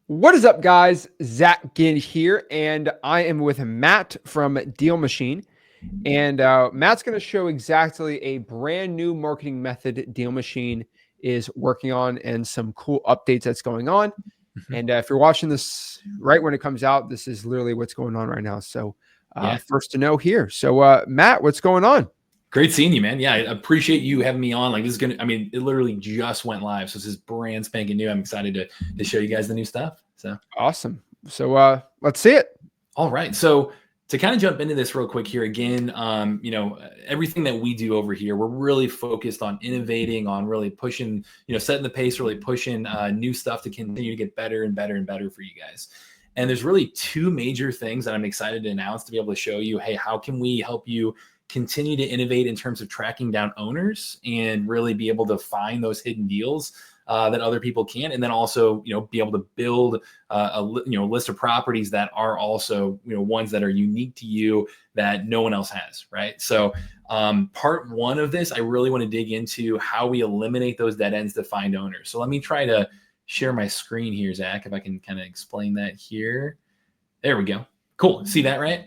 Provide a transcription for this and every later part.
What is up, guys? Zach Ginn here, and I am with Matt from Deal Machine. And Matt's going to show exactly a brand new marketing method Deal Machine is working on and some cool updates that's going on. And if you're watching this right when it comes out, this is literally what's going on right now. So first to know here. So Matt, what's going on? Great seeing you, man. Yeah, I appreciate you having me on. Like, this is it literally just went live. So this is brand spanking new. I'm excited to show you guys the new stuff. So awesome. So let's see it. All right. So to kind of jump into this real quick here again, everything that we do over here, we're really focused on innovating, on really pushing, setting the pace, really pushing new stuff to continue to get better and better and better for you guys. And there's really two major things that I'm excited to announce to be able to show you, hey, how can we help you continue to innovate in terms of tracking down owners and really be able to find those hidden deals that other people can, and then also be able to build a list of properties that are also ones that are unique to you that no one else has, right? So part one of this, I really want to dig into how we eliminate those dead ends to find owners. So let me try to share my screen here, Zach, if I can kind of explain that here. There we go. Cool. See that, right?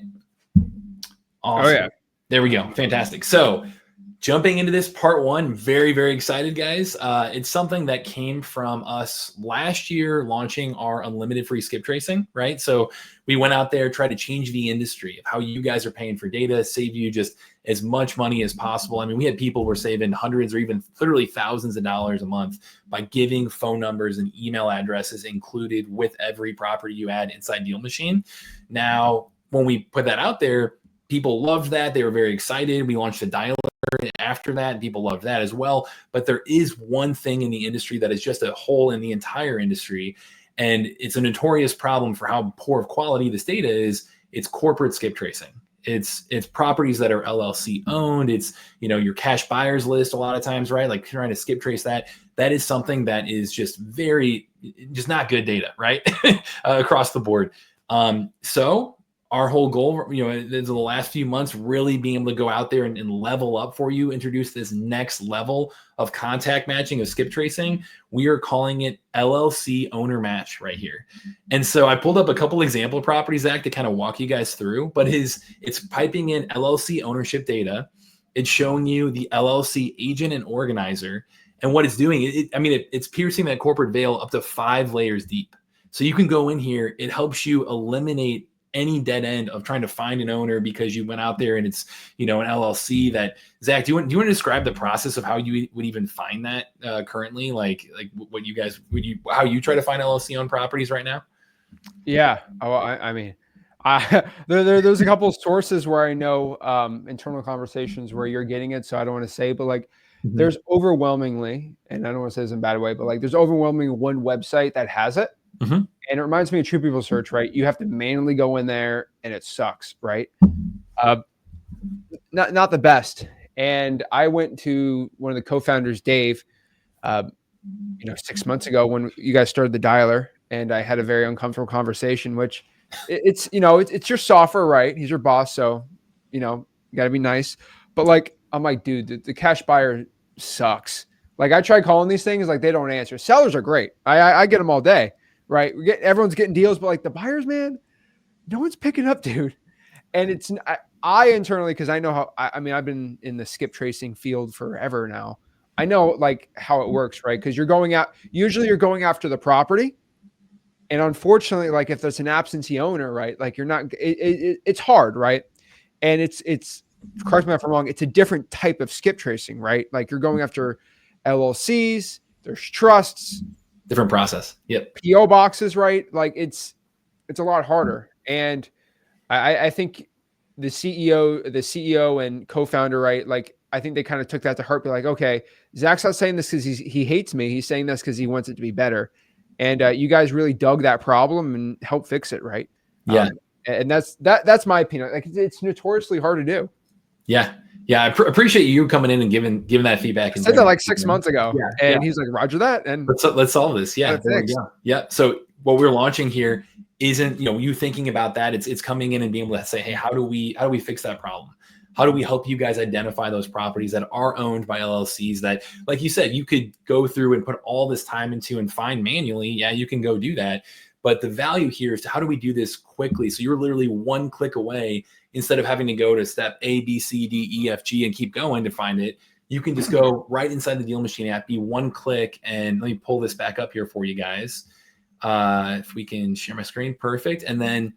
Awesome. Oh yeah. There we go. Fantastic. So jumping into this part one, very, very excited, guys. It's something that came from us last year launching our unlimited free skip tracing, right? So we went out there, tried to change the industry of how you guys are paying for data, save you just as much money as possible. I mean, we had people who were saving hundreds or even literally thousands of dollars a month by giving phone numbers and email addresses included with every property you add inside Deal Machine. Now, when we put that out there, people loved that. They were very excited. We launched a dialer after that, and people loved that as well. But there is one thing in the industry that is just a hole in the entire industry, and it's a notorious problem for how poor of quality this data is. It's corporate skip tracing. It's properties that are LLC owned. It's your cash buyers list a lot of times, right? Like trying to skip trace that. That is something that is just just not good data, right? Across the board. So our whole goal, in the last few months, really being able to go out there and level up for you, introduce this next level of contact matching, of skip tracing. We are calling it LLC owner match right here. And so I pulled up a couple example properties, Zach, to kind of walk you guys through, but it's piping in LLC ownership data. It's showing you the LLC agent and organizer. And what it's doing, it's piercing that corporate veil up to 5 layers deep. So you can go in here. It helps you eliminate any dead end of trying to find an owner because you went out there and it's an LLC. That, Zach, do you want to describe the process of how you would even find that currently, like what you guys how you try to find LLC owned properties right now? Yeah. There's a couple of sources where I know internal conversations where you're getting it, so I don't want to say, but like there's overwhelmingly, and I don't want to say this in a bad way, but like there's overwhelmingly one website that has it. And it reminds me of True People Search, right? You have to manually go in there and it sucks, right? Not the best. And I went to one of the co-founders, Dave, 6 months ago when you guys started the dialer, and I had a very uncomfortable conversation, which it's your software, right? He's your boss. So, you got to be nice. But like, I'm like, dude, the cash buyer sucks. Like I try calling these things, like they don't answer. Sellers are great. I get them all day. Right. Everyone's getting deals, but like the buyers, man, no one's picking up, dude. And it's, I internally, cause I know how, I've been in the skip tracing field forever now. I know like how it works, right? Cause usually you're going after the property. And unfortunately, like if there's an absentee owner, right? Like you're not, it's hard, right? And it's, correct me if I'm wrong, it's a different type of skip tracing, right? Like you're going after LLCs, there's trusts, different process. Yep. PO boxes, right? Like it's a lot harder. And I think the CEO and co-founder, right? Like I think they kind of took that to heart, be like, okay, Zach's not saying this because he hates me. He's saying this because he wants it to be better. And you guys really dug that problem and helped fix it, right? Yeah. And that's my opinion. Like it's notoriously hard to do. Yeah. Yeah, I appreciate you coming in and giving that feedback. I said that like 6 months ago, and he's like, "Roger that." And let's solve this. Yeah, there we go. Yeah. So what we're launching here isn't you thinking about that. It's coming in and being able to say, hey, how do we fix that problem? How do we help you guys identify those properties that are owned by LLCs that, like you said, you could go through and put all this time into and find manually? Yeah, you can go do that. But the value here is how do we do this quickly? So you're literally one click away instead of having to go to step A, B, C, D, E, F, G and keep going to find it. You can just go right inside the Deal Machine app, be one click. And let me pull this back up here for you guys. If we can share my screen, perfect. And then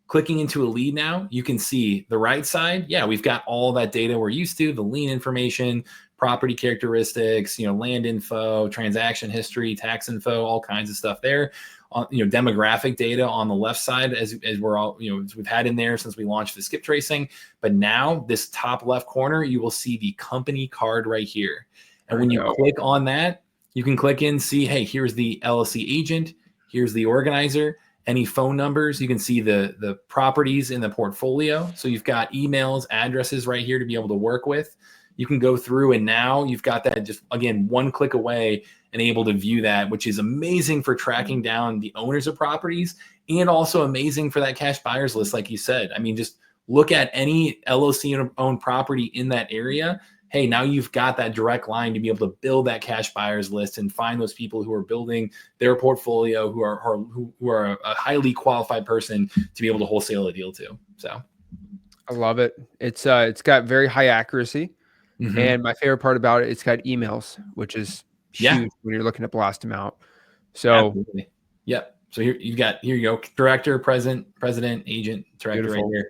clicking into a lead now, you can see the right side. Yeah, we've got all that data we're used to, the lien information, property characteristics, land info, transaction history, tax info, all kinds of stuff there. Demographic data on the left side, as we're all, as we've had in there since we launched the skip tracing. But now this top left corner, you will see the company card right here. And when you click on that, you can click in, see, hey, here's the LLC agent, here's the organizer, any phone numbers. You can see the properties in the portfolio. So you've got emails, addresses right here to be able to work with. You can go through and now you've got that just, again, one click away and able to view that, which is amazing for tracking down the owners of properties and also amazing for that cash buyers list. Like you said, I mean, just look at any LLC owned property in that area. Hey, now you've got that direct line to be able to build that cash buyers list and find those people who are building their portfolio, who are a highly qualified person to be able to wholesale a deal to. So I love it. It's got very high accuracy. Mm-hmm. And my favorite part about it, it's got emails, which is huge when you're looking to blast them out. So, absolutely. Yep. So here you go, director, president, agent, director. Beautiful. Right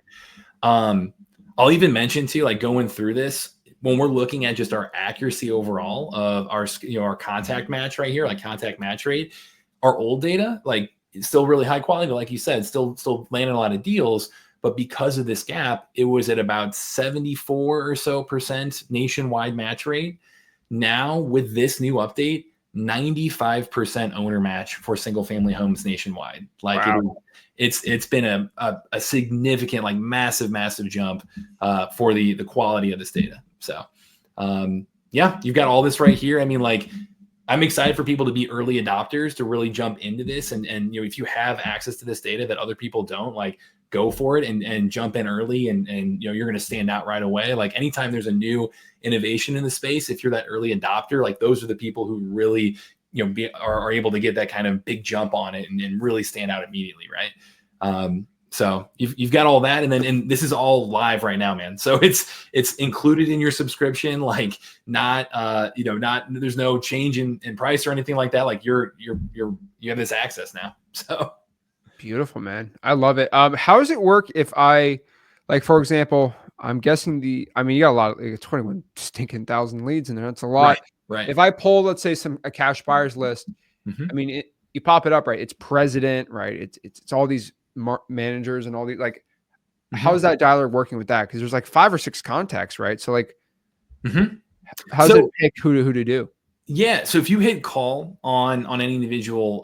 here. I'll even mention too, like going through this, when we're looking at just our accuracy overall of our contact match right here, like contact match rate, our old data, like it's still really high quality, but like you said, still landing a lot of deals. But because of this gap, it was at about 74 or so % nationwide match rate. Now with this new update, 95% owner match for single family homes nationwide. Like wow. It's been a significant, like massive jump for the quality of this data. So yeah, you've got all this right here. I mean, like I'm excited for people to be early adopters to really jump into this. And if you have access to this data that other people don't, like go for it and jump in early and you're going to stand out right away. Like anytime there's a new innovation in the space, if you're that early adopter, like those are the people who really, are able to get that kind of big jump on it and really stand out immediately. Right. So you've got all that. And this is all live right now, man. So it's included in your subscription, like not there's no change in price or anything like that. Like you have this access now. So beautiful, man. I love it. How does it work if I, like, for example, I'm guessing you got a lot of 21 stinking thousand leads in there. That's a lot. Right. If I pull, let's say a cash buyers list, mm-hmm. I mean, you pop it up, right? It's president, right? It's all these managers and all these, like, mm-hmm. How's that dialer working with that? Because there's like 5 or 6 contacts, right? So like, mm-hmm. How does it pick who to do? Yeah. So if you hit call on any individual,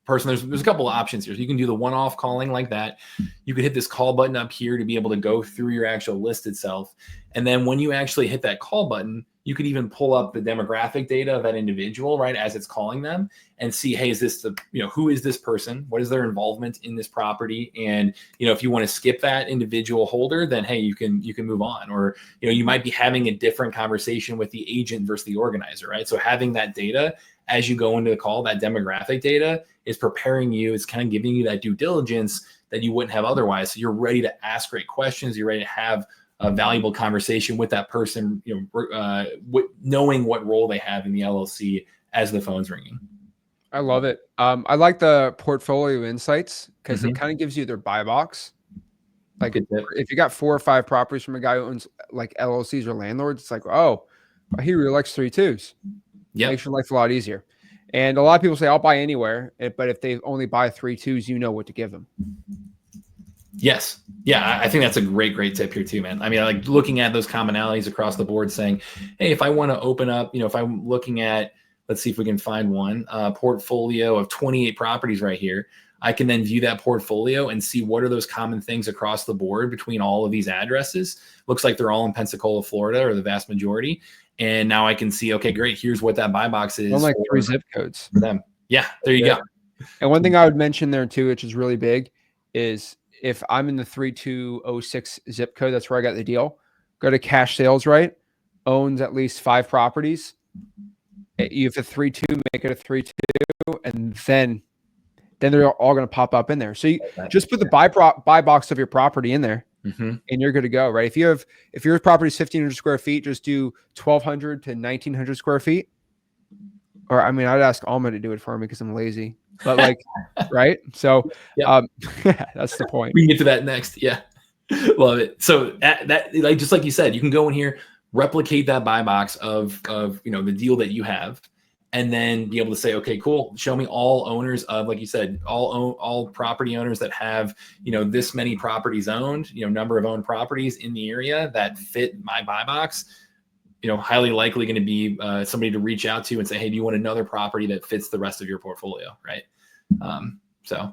person, there's a couple of options here. So you can do the one-off calling like that. You could hit this call button up here to be able to go through your actual list itself. And then when you actually hit that call button, you could even pull up the demographic data of that individual, right, as it's calling them and see, hey, is this who is this person? What is their involvement in this property? And, if you want to skip that individual holder, then, hey, you can move on. Or, you might be having a different conversation with the agent versus the organizer, right? So having that data as you go into the call, that demographic data is preparing you. It's kind of giving you that due diligence that you wouldn't have otherwise. So you're ready to ask great questions. You're ready to have a valuable conversation with that person, knowing what role they have in the LLC as the phone's ringing. I love it. I like the portfolio insights because it kind of gives you their buy box. Like if you got 4 or 5 properties from a guy who owns like LLCs or landlords, it's like, oh, he really likes 3 2s. Yeah, makes your life a lot easier. And a lot of people say, I'll buy anywhere. But if they only buy 3 2s, you know what to give them. Yes. Yeah. I think that's a great tip here too, man. I mean, like looking at those commonalities across the board saying, hey, if I want to open up, if I'm looking at, let's see if we can find one portfolio of 28 properties right here. I can then view that portfolio and see what are those common things across the board between all of these addresses. Looks like they're all in Pensacola, Florida, or the vast majority. And now I can see, okay, great. Here's what that buy box is. Like 3 zip codes for them. Yeah, there you go. And one thing I would mention there too, which is really big, is if I'm in the 3206 zip code, that's where I got the deal. Go to cash sales, right? Owns at least 5 properties. You have a 3-2, make it a 3-2, and then then they're all going to pop up in there. So you just put the buy box of your property in there, and you're good to go, right? If your property is 1,500 square feet, just do 1,200 to 1,900 square feet. Or I mean, I'd ask Alma to do it for me because I'm lazy. But like, right? So that's the point. We can get to that next. Yeah, love it. So that like just like you said, you can go in here, replicate that buy box of the deal that you have, and then be able to say, okay, cool. Show me all owners of, like you said, all property owners that have, this many properties owned, number of owned properties in the area that fit my buy box. Highly likely going to be somebody to reach out to and say, hey, do you want another property that fits the rest of your portfolio? Right. So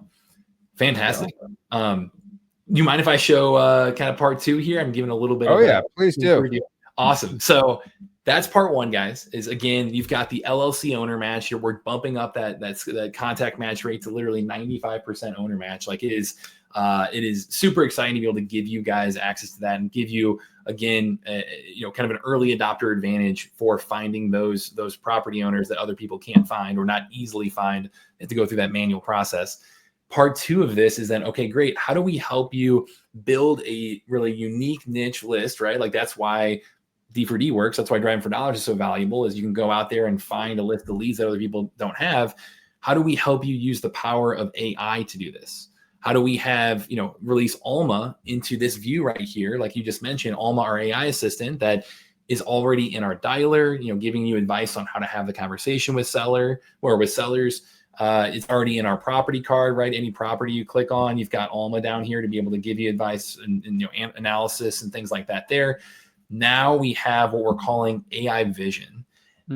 fantastic. You mind if I show kind of part 2 here? I'm giving a little bit. Oh, yeah, please do. Awesome. So that's part 1, guys, is again, you've got the LLC owner match here. We're bumping up that contact match rate to literally 95% owner match. Like it is super exciting to be able to give you guys access to that and give you, again, kind of an early adopter advantage for finding those property owners that other people can't find or not easily find. They have to go through that manual process. Part 2 of this is then, okay, great. How do we help you build a really unique niche list, right? Like that's why D4D works. That's why Driving for Dollars is so valuable, is you can go out there and find a list of leads that other people don't have. How do we help you use the power of AI to do this? How do we have, release Alma into this view right here? Like you just mentioned, Alma, our AI assistant that is already in our dialer, giving you advice on how to have the conversation with sellers. It's already in our property card, right? Any property you click on, you've got Alma down here to be able to give you advice and analysis and things like that there. Now we have what we're calling AI vision.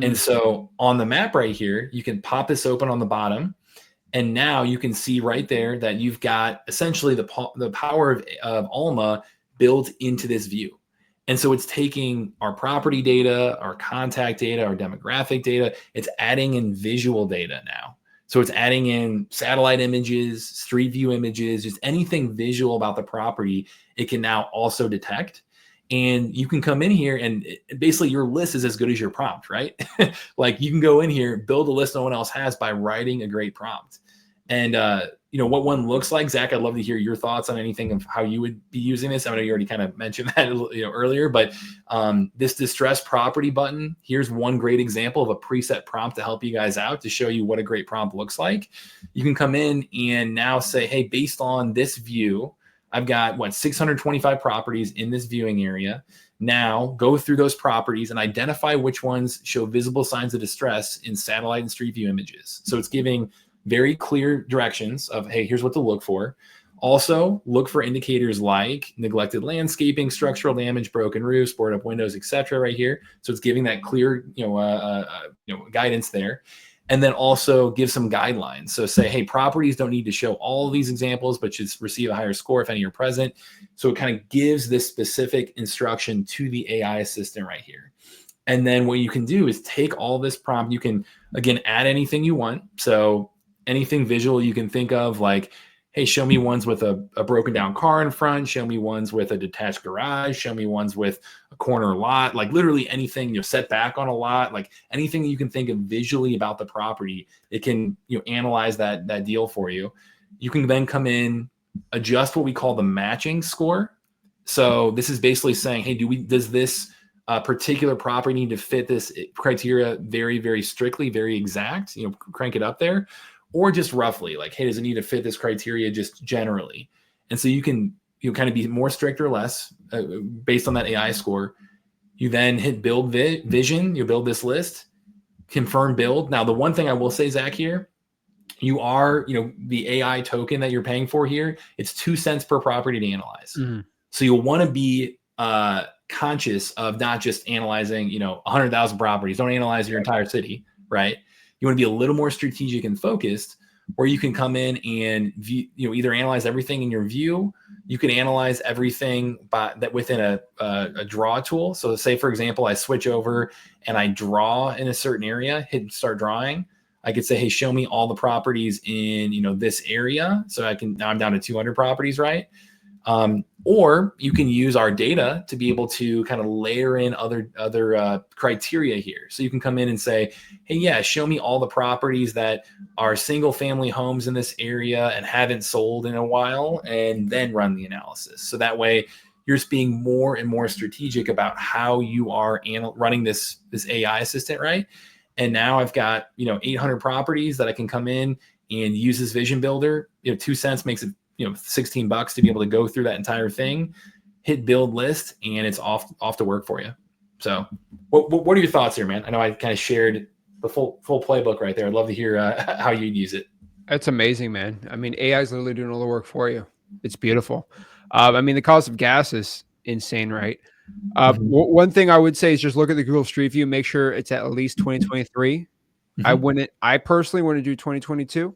And so on the map right here, you can pop this open on the bottom. And now you can see right there that you've got essentially the power of Alma built into this view. And so it's taking our property data, our contact data, our demographic data, it's adding in visual data now. So it's adding in satellite images, street view images, just anything visual about the property, it can now also detect. And you can come in here and basically your list is as good as your prompt, right? Like you can go in here, build a list no one else has by writing a great prompt. And what one looks like, Zach, I'd love to hear your thoughts on anything of how you would be using this. I know you already kind of mentioned that earlier, but this distressed property button, here's one great example of a preset prompt to help you guys out to show you what a great prompt looks like. You can come in and now say, hey, based on this view, I've got 625 properties in this viewing area. Now go through those properties and identify which ones show visible signs of distress in satellite and street view images. So it's giving very clear directions of, hey, here's what to look for. Also, look for indicators like neglected landscaping, structural damage, broken roofs, boarded up windows, etc. right here. So it's giving that clear, guidance there. And then also give some guidelines. So say, hey, properties don't need to show all of these examples, but should receive a higher score if any are present. So it kind of gives this specific instruction to the AI assistant right here. And then what you can do is take all this prompt. You can, again, add anything you want. So anything visual you can think of, like, hey, show me ones with a broken down car in front. Show me ones with a detached garage. Show me ones with a corner lot. Like literally anything, set back on a lot. Like anything you can think of visually about the property, it can analyze that deal for you. You can then come in, adjust what we call the matching score. So this is basically saying, hey, does this particular property need to fit this criteria very, very strictly, very exact? Crank it up there. Or just roughly, like, hey, does it need to fit this criteria just generally? And so you can kind of be more strict or less based on that AI score. You then hit build vision. You build this list, confirm build. Now, the one thing I will say, Zach, here, you are, the AI token that you're paying for here, it's 2 cents per property to analyze. Mm-hmm. So you'll want to be conscious of not just analyzing, 100,000 properties. Don't analyze your entire city, right? You want to be a little more strategic and focused, or you can come in and view, either analyze everything in your view. You can analyze everything that within a draw tool. So say, for example, I switch over and I draw in a certain area, hit start drawing. I could say, hey, show me all the properties in, this area. So now I'm down to 200 properties, right? Or you can use our data to be able to kind of layer in other criteria here. So you can come in and say, hey, yeah, show me all the properties that are single family homes in this area and haven't sold in a while, and then run the analysis. So that way you're just being more and more strategic about how you are running this AI assistant, right? And now I've got, 800 properties that I can come in and use this vision builder. 2 cents makes it, $16 to be able to go through that entire thing, hit build list, and it's off to work for you. So what are your thoughts here, man? I know I kind of shared the full playbook right there. I'd love to hear how you'd use it. That's amazing, man. I mean, AI is literally doing all the work for you. It's beautiful. I mean, the cost of gas is insane, right? One thing I would say is just look at the Google Street View, make sure it's at least 2023. I personally want to do 2022.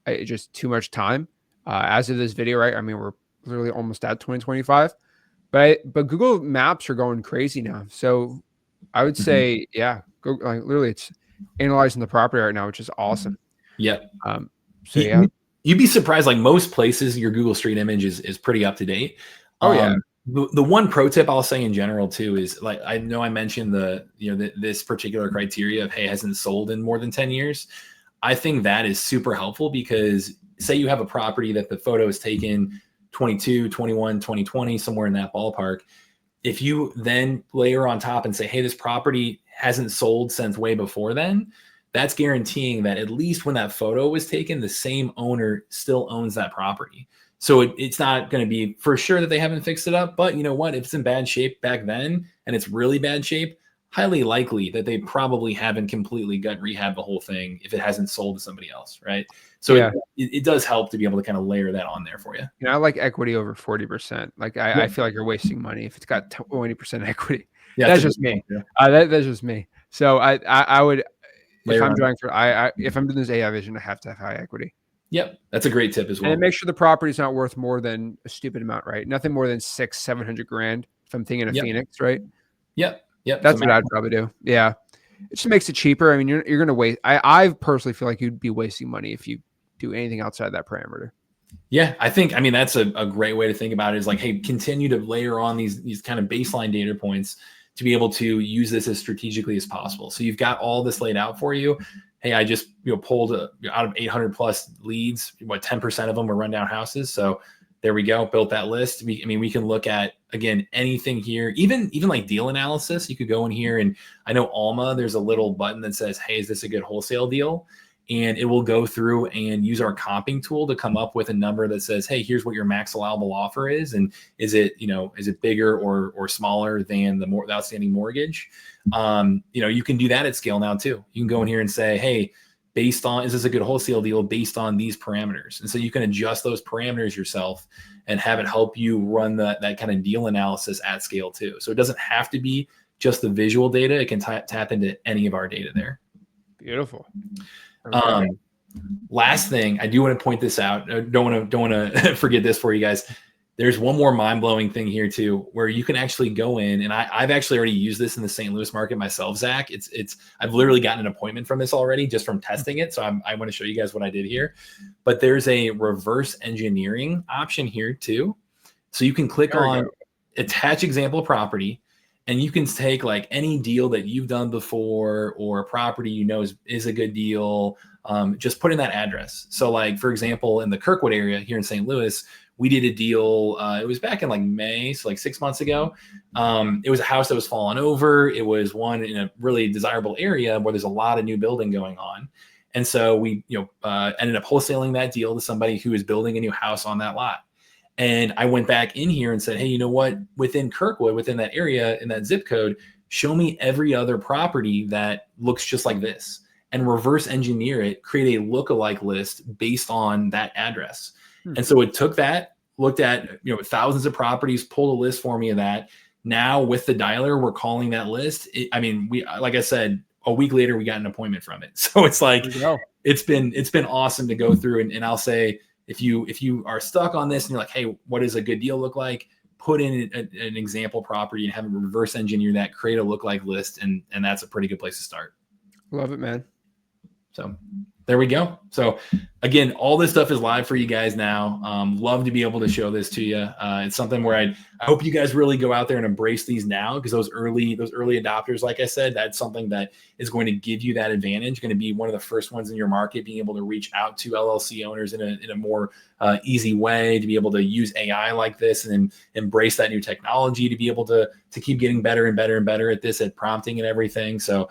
It's just too much time. As of this video, right? I mean, we're literally almost at 2025, but Google Maps are going crazy now. So I would say, yeah, go, like literally, it's analyzing the property right now, which is awesome. Yep. So yeah, you'd be surprised. Like most places, your Google Street image is pretty up to date. Oh yeah. The one pro tip I'll say in general too is, like, I know I mentioned this particular criteria of, hey, hasn't sold in more than 10 years. I think that is super helpful because say you have a property that the photo is taken 22, 21, 2020, somewhere in that ballpark. If you then layer on top and say, hey, this property hasn't sold since way before then, that's guaranteeing that at least when that photo was taken, the same owner still owns that property. So it's not going to be for sure that they haven't fixed it up, but you know what? If it's in bad shape back then and it's really bad shape, highly likely that they probably haven't completely gut rehab the whole thing if it hasn't sold to somebody else, right? So yeah, it does help to be able to kind of layer that on there for you. I like equity over 40%. Like I feel like you're wasting money if it's got 20% equity. Yeah, that's just me. That's just me. So I would, if I'm doing if I'm doing this AI vision, I have to have high equity. Yep, that's a great tip as well. And make sure the property's not worth more than a stupid amount, right? Nothing more than 600-700 grand. If I'm thinking of Phoenix, right? Yep. That's what I'd probably do. Yeah, it just makes it cheaper. I mean, you're going to waste. I personally feel like you'd be wasting money if you do anything outside that parameter. Yeah, I mean, that's a great way to think about it, is like, hey, continue to layer on these kind of baseline data points to be able to use this as strategically as possible. So you've got all this laid out for you. Hey, I just pulled out of 800 plus leads, 10% of them were rundown houses. So there we go, built that list. We can look at, again, anything here, even like deal analysis. You could go in here, and I know Alma, there's a little button that says, hey, is this a good wholesale deal? And it will go through and use our comping tool to come up with a number that says, hey, here's what your max allowable offer is. And is it bigger or smaller than the outstanding mortgage? You can do that at scale now too. You can go in here and say, hey, is this a good wholesale deal based on these parameters? And so you can adjust those parameters yourself and have it help you run that kind of deal analysis at scale too. So it doesn't have to be just the visual data. It can tap into any of our data there. Beautiful. Last thing, I do want to point this out. Don't want to forget this for you guys. There's one more mind-blowing thing here too, where you can actually go in, and I've actually already used this in the St. Louis market myself, Zach. I've literally gotten an appointment from this already just from testing it. So I want to show you guys what I did here. But there's a reverse engineering option here too. So you can click on attach example property, and you can take like any deal that you've done before or a property is a good deal. Just put in that address. So like, for example, in the Kirkwood area here in St. Louis, we did a deal. It was back in like May, so like 6 months ago. It was a house that was falling over. It was one in a really desirable area where there's a lot of new building going on. And so we ended up wholesaling that deal to somebody who is building a new house on that lot. And I went back in here and said, hey, you know what? Within Kirkwood, within that area, in that zip code, show me every other property that looks just like this, and reverse engineer it, create a lookalike list based on that address. And so it took that, looked at thousands of properties, pulled a list for me of that. Now with the dialer, we're calling that list. We, like I said, a week later, we got an appointment from it. So it's like, it's been awesome to go through. And I'll say, if you are stuck on this and you're like, hey, what does a good deal look like? Put in an example property and have it reverse engineer that, create a lookalike list, and that's a pretty good place to start. Love it, man. So There we go. So again, all this stuff is live for you guys now. Love to be able to show this to you. It's something where I hope you guys really go out there and embrace these now, because those early adopters, like I said, that's something that is going to give you that advantage. Going to be one of the first ones in your market, being able to reach out to LLC owners in a more easy way, to be able to use AI like this and embrace that new technology, to be able to keep getting better and better and better at this, at prompting and everything. So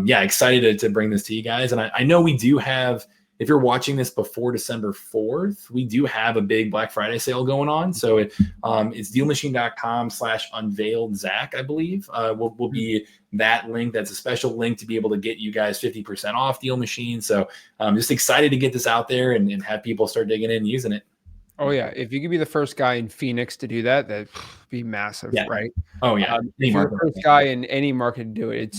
yeah, excited to bring this to you guys. And I know we do have, if you're watching this before December 4th, we do have a big Black Friday sale going on. So it's dealmachine.com/unveiledZach, I believe, will be that link. That's a special link to be able to get you guys 50% off Deal Machine. So I'm just excited to get this out there and have people start digging in and using it. Oh yeah, if you could be the first guy in Phoenix to do that, that'd be massive, Yeah. right? Oh yeah. If you're the first guy in any market to do it,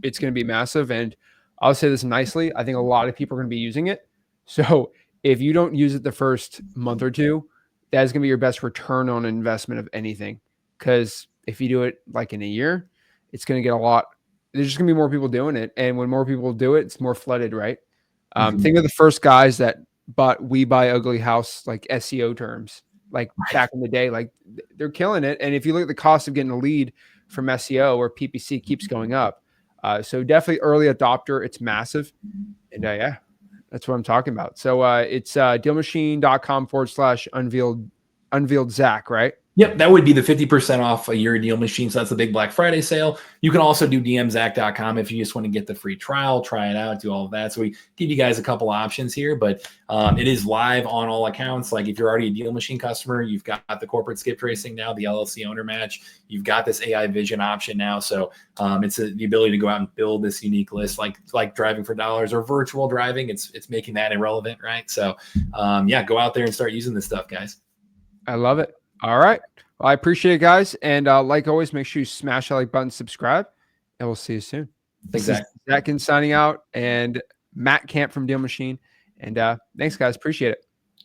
it's going to be massive. And I'll say this nicely, I think a lot of people are going to be using it. So if you don't use it the first month or two, that's going to be your best return on investment of anything. Because if you do it like in a year, it's going to get a lot. There's just going to be more people doing it, and when more people do it, it's more flooded, right? Think of the first guys that bought We Buy Ugly House, like SEO terms, like back in the day, like they're killing it. And if you look at the cost of getting a lead from SEO or PPC, keeps going up. So definitely early adopter. It's massive. And yeah, that's what I'm talking about. So it's dealmachine.com/unveiled Zach, right? Yep, that would be the 50% off a year Deal Machine. So that's the big Black Friday sale. You can also do dmzach.com if you just want to get the free trial, try it out, do all of that. So we give you guys a couple options here, but it is live on all accounts. Like if you're already a Deal Machine customer, you've got the corporate skip tracing now, the LLC owner match. You've got this AI vision option now. So it's the ability to go out and build this unique list, like driving for dollars or virtual driving. It's making that irrelevant, right? So yeah, go out there and start using this stuff, guys. I love it. All right. Well, I appreciate it, guys. And like always, make sure you smash that like button, subscribe, and we'll see you soon. Exactly. This is Zach Ginn signing out, and Matt Camp from Deal Machine. And thanks, guys. Appreciate it.